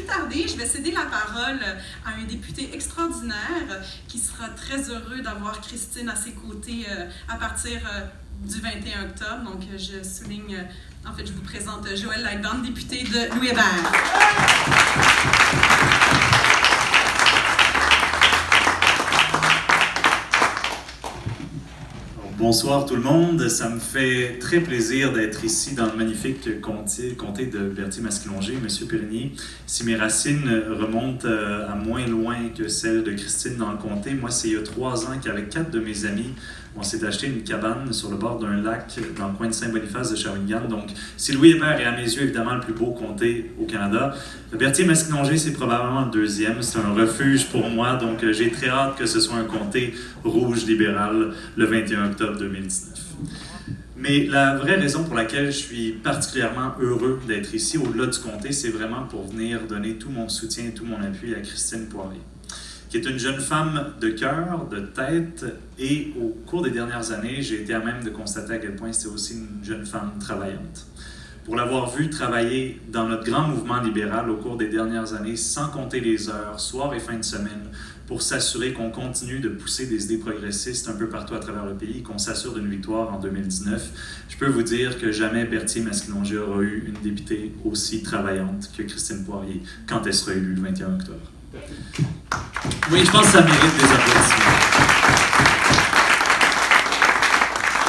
tarder, je vais céder la parole à un député extraordinaire qui sera très heureux d'avoir Christine à ses côtés à partir du 21 octobre. Donc, je souligne, je vous présente Joël Lightbound, député de Louis-Hébert. Bonsoir tout le monde, ça me fait très plaisir d'être ici dans le magnifique comté de Berthier-Masquillonger, M. Périgny. Si mes racines remontent à moins loin que celles de Christine dans le comté, moi c'est il y a 3 ans qu'avec 4 de mes amis, on s'est acheté une cabane sur le bord d'un lac dans le coin de Saint-Boniface de Shawinigan. Donc, si Louis-Hébert est à mes yeux évidemment le plus beau comté au Canada, Berthier-Masquillonger c'est probablement le deuxième. C'est un refuge pour moi, donc j'ai très hâte que ce soit un comté rouge libéral le 21 octobre 2019. Mais la vraie raison pour laquelle je suis particulièrement heureux d'être ici, au-delà du comté, c'est vraiment pour venir donner tout mon soutien, tout mon appui à Christine Poirier, qui est une jeune femme de cœur, de tête, et au cours des dernières années, j'ai été à même de constater à quel point c'était aussi une jeune femme travaillante. Pour l'avoir vue travailler dans notre grand mouvement libéral au cours des dernières années, sans compter les heures, soir et fin de semaine, pour s'assurer qu'on continue de pousser des idées progressistes un peu partout à travers le pays, qu'on s'assure d'une victoire en 2019, je peux vous dire que jamais Berthier-Masquillonger aura eu une députée aussi travaillante que Christine Poirier quand elle sera élue le 21 octobre. Oui, je pense que ça mérite des applaudissements.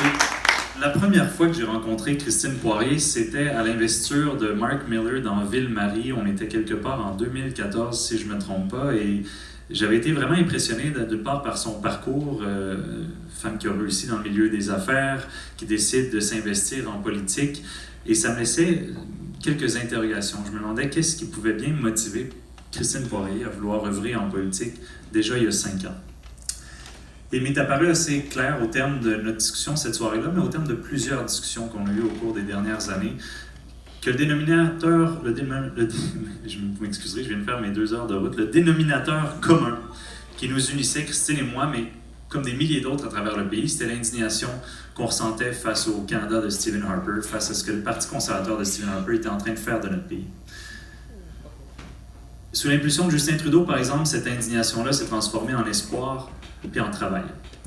Et la première fois que j'ai rencontré Christine Poirier, c'était à l'investiture de Mark Miller dans Ville-Marie. On était quelque part en 2014, si je ne me trompe pas, et j'avais été vraiment impressionné d'une part par son parcours, femme qui a réussi dans le milieu des affaires, qui décide de s'investir en politique, et ça me laissait quelques interrogations. Je me demandais qu'est-ce qui pouvait bien motiver Christine Poirier à vouloir œuvrer en politique déjà il y a 5 ans. Il m'est apparu assez clair au terme de notre discussion cette soirée-là, mais au terme de plusieurs discussions qu'on a eues au cours des dernières années, que le dénominateur, je m'excuserai, je viens de faire mes 2 heures de route, le dénominateur commun qui nous unissait, Christine et moi, mais comme des milliers d'autres à travers le pays, c'était l'indignation qu'on ressentait face au Canada de Stephen Harper, face à ce que le Parti conservateur de Stephen Harper était en train de faire de notre pays. Sous l'impulsion de Justin Trudeau, par exemple, cette indignation-là s'est transformée en espoir puis en travail.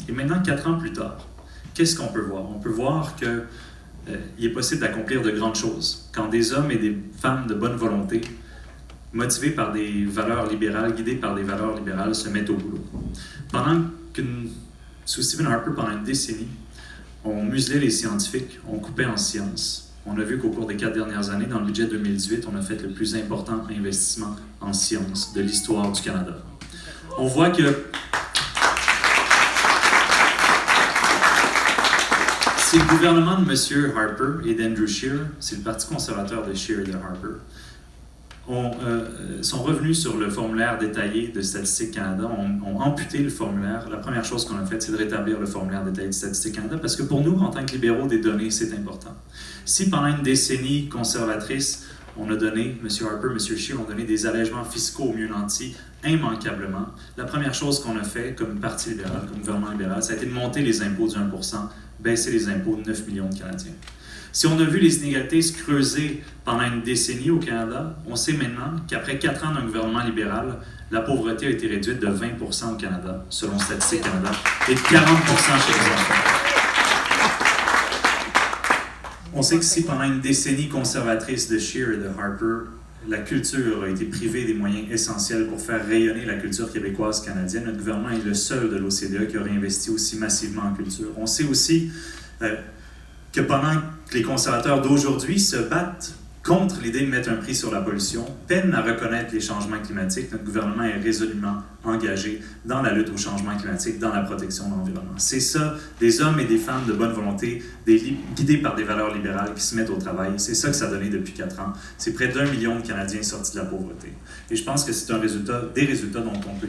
Et maintenant, 4 ans plus tard, qu'est-ce qu'on peut voir? On peut voir qu'il est possible d'accomplir de grandes choses quand des hommes et des femmes de bonne volonté, motivés par des valeurs libérales, guidés par des valeurs libérales, se mettent au boulot. Sous Stephen Harper, pendant une décennie, on muselait les scientifiques, on coupait en sciences. On a vu qu'au cours des 4 dernières années, dans le budget 2018, on a fait le plus important investissement en sciences de l'histoire du Canada. On voit que c'est le gouvernement de M. Harper et d'Andrew Scheer, c'est le Parti conservateur de Scheer et de Harper, sont revenus sur le formulaire détaillé de Statistique Canada, ont amputé le formulaire. La première chose qu'on a faite, c'est de rétablir le formulaire détaillé de Statistique Canada, parce que pour nous, en tant que libéraux, des données, c'est important. Si pendant une décennie conservatrice, on a donné, M. Harper, M. Scheer ont donné des allègements fiscaux aux mieux nantis immanquablement, la première chose qu'on a fait comme Parti libéral, comme gouvernement libéral, ça a été de monter les impôts de 1%, baisser les impôts de 9 millions de Canadiens. Si on a vu les inégalités se creuser pendant une décennie au Canada, on sait maintenant qu'après 4 ans d'un gouvernement libéral, la pauvreté a été réduite de 20% au Canada, selon Statistique Canada, et de 40% chez les enfants. On sait que si pendant une décennie conservatrice de Scheer et de Harper, la culture a été privée des moyens essentiels pour faire rayonner la culture québécoise canadienne, notre gouvernement est le seul de l'OCDE qui a réinvesti aussi massivement en culture. On sait aussi que pendant que les conservateurs d'aujourd'hui se battent contre l'idée de mettre un prix sur la pollution, peinent à reconnaître les changements climatiques, notre gouvernement est résolument engagé dans la lutte au changement climatique, dans la protection de l'environnement. C'est ça, des hommes et des femmes de bonne volonté, guidés par des valeurs libérales qui se mettent au travail. C'est ça que ça a donné depuis 4 ans. C'est près d'1 million de Canadiens sortis de la pauvreté. Et je pense que c'est des résultats dont on peut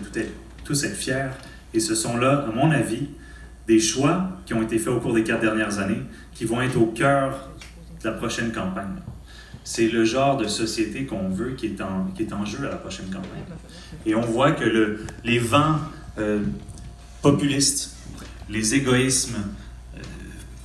tous être fiers. Et ce sont là, à mon avis, des choix qui ont été faits au cours des 4 dernières années qui vont être au cœur de la prochaine campagne. C'est le genre de société qu'on veut qui est en jeu à la prochaine campagne. Et on voit que les vents populistes, les égoïsmes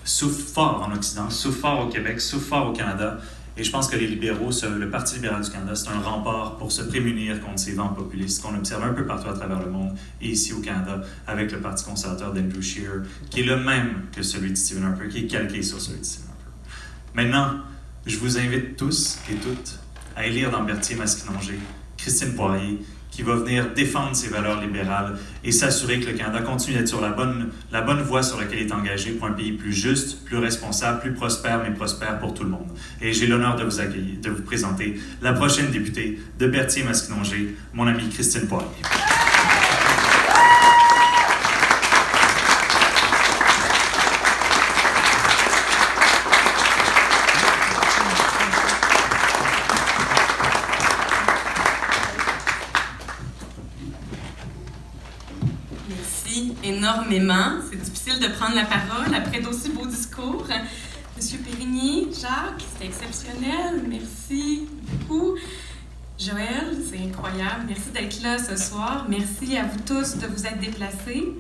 souffrent fort en Occident, souffrent fort au Québec, souffrent fort au Canada. Et je pense que les libéraux, le Parti libéral du Canada, c'est un rempart pour se prémunir contre ces vents populistes qu'on observe un peu partout à travers le monde et ici au Canada avec le Parti conservateur d'Andrew Scheer, qui est le même que celui de Stephen Harper, qui est calqué sur celui de Stephen Harper. Maintenant, je vous invite tous et toutes à élire dans Berthier-Masquinongé Christine Poirier, qui va venir défendre ses valeurs libérales et s'assurer que le Canada continue d'être sur la bonne voie sur laquelle il est engagé pour un pays plus juste, plus responsable, plus prospère, mais prospère pour tout le monde. Et j'ai l'honneur de vous accueillir, de vous présenter la prochaine députée de Berthier-Masquinongé, mon amie Christine Poirier. Énormément. C'est difficile de prendre la parole après d'aussi beaux discours. Monsieur Périgny, Jacques, c'était exceptionnel. Merci beaucoup. Joël, c'est incroyable. Merci d'être là ce soir. Merci à vous tous de vous être déplacés.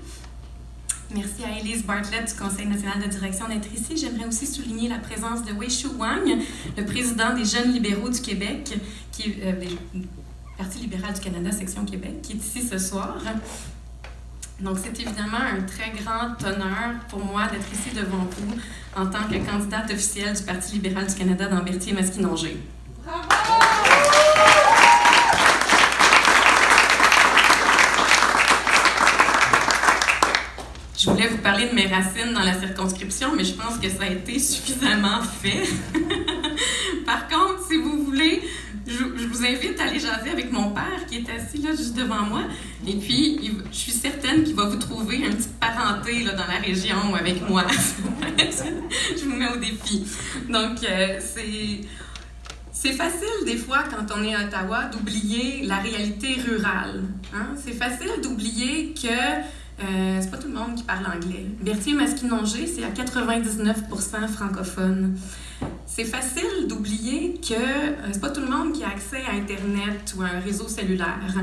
Merci à Élise Bartlett du Conseil national de direction d'être ici. J'aimerais aussi souligner la présence de Wei-Shu Wang, le président des Jeunes libéraux du Québec, Parti libéral du Canada, section Québec, qui est ici ce soir. Donc, c'est évidemment un très grand honneur pour moi d'être ici devant vous en tant que candidate officielle du Parti libéral du Canada dans Berthier-Masquinongé. Bravo! Je voulais vous parler de mes racines dans la circonscription, mais je pense que ça a été suffisamment fait. Par contre, si vous voulez, je vous invite à aller jaser avec mon père qui est assis là juste devant moi. Et puis, je suis certaine qu'il va vous trouver une petite parenté là, dans la région avec moi. Je vous mets au défi. Donc, c'est facile des fois quand on est à Ottawa d'oublier la réalité rurale. Hein? C'est facile d'oublier que c'est pas tout le monde qui parle anglais. Berthier-Masquinongé, c'est à 99% francophone. C'est facile d'oublier que c'est pas tout le monde qui a accès à Internet ou à un réseau cellulaire.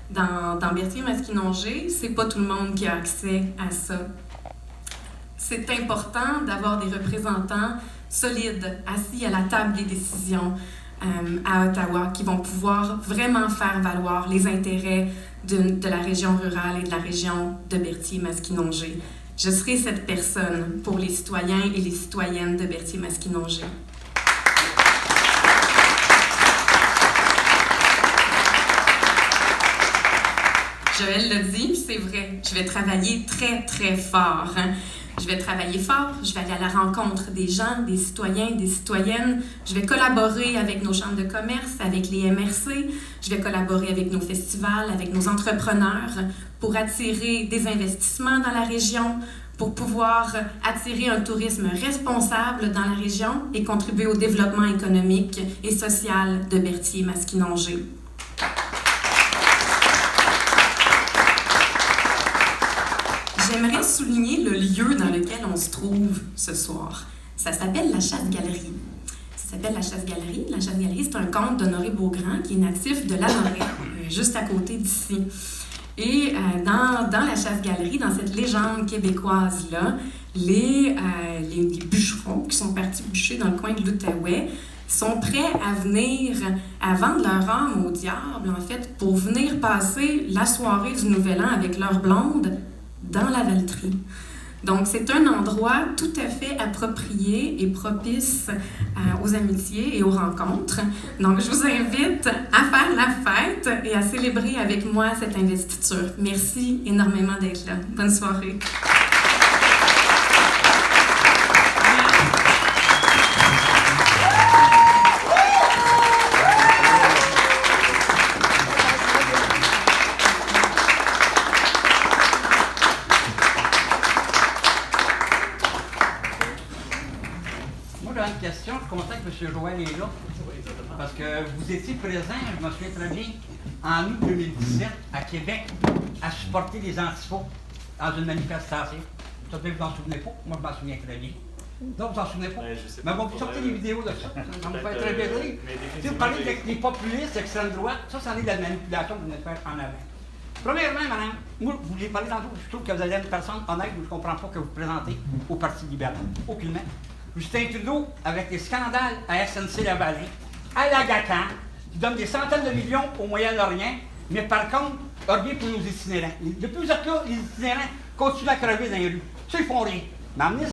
Dans Berthier-Masquinongé, c'est pas tout le monde qui a accès à ça. C'est important d'avoir des représentants solides, assis à la table des décisions à Ottawa, qui vont pouvoir vraiment faire valoir les intérêts de la région rurale et de la région de Berthier-Masquinongé. Je serai cette personne pour les citoyens et les citoyennes de Berthier-Masquinongé. Joël l'a dit, c'est vrai, je vais travailler très, très fort. Je vais travailler fort, je vais aller à la rencontre des gens, des citoyens, des citoyennes. Je vais collaborer avec nos chambres de commerce, avec les MRC. Je vais collaborer avec nos festivals, avec nos entrepreneurs pour attirer des investissements dans la région, pour pouvoir attirer un tourisme responsable dans la région et contribuer au développement économique et social de Berthier-Masquinongé. J'aimerais souligner le lieu dans lequel on se trouve ce soir. Ça s'appelle la Chasse-Galerie. Ça s'appelle la Chasse-Galerie. La Chasse-Galerie, c'est un conte d'Honoré Beaugrand qui est natif de Lanoraie, juste à côté d'ici. Et dans la Chasse-Galerie, dans cette légende québécoise-là, les bûcherons qui sont partis bûcher dans le coin de l'Outaouais sont prêts à venir, à vendre leur âme au diable, en fait, pour venir passer la soirée du Nouvel An avec leur blonde dans la Valtrie. Donc, c'est un endroit tout à fait approprié et propice aux amitiés et aux rencontres. Donc, je vous invite à faire la fête et à célébrer avec moi cette investiture. Merci énormément d'être là. Bonne soirée. Question, je suis content que M. Joël est là, parce que vous étiez présent, je me souviens très bien, en août 2017, à Québec, à supporter les antifaux dans une manifestation. Vous ne vous en souvenez pas? Moi, je m'en souviens très bien. Non, vous en souvenez pas? Mais bon, vous sortez des vidéos de ça, ça me fait très bien rire. Si vous parlez des populistes, extrême droite, ça, c'en est de la manipulation que vous venez de faire en avant. Premièrement, madame, moi, vous voulez parler tantôt, je trouve que vous avez une personne honnête, je ne comprends pas que vous présentez au Parti libéral. Aucunement. Justin Trudeau, avec les scandales à SNC-Lavalin, à la GACAN, qui donne des centaines de millions au Moyen-Orient, mais par contre, rien pour nos itinérants. Depuis que vous êtes là, les itinérants continuent à crever dans les rues. Ça, ils font rien. Mais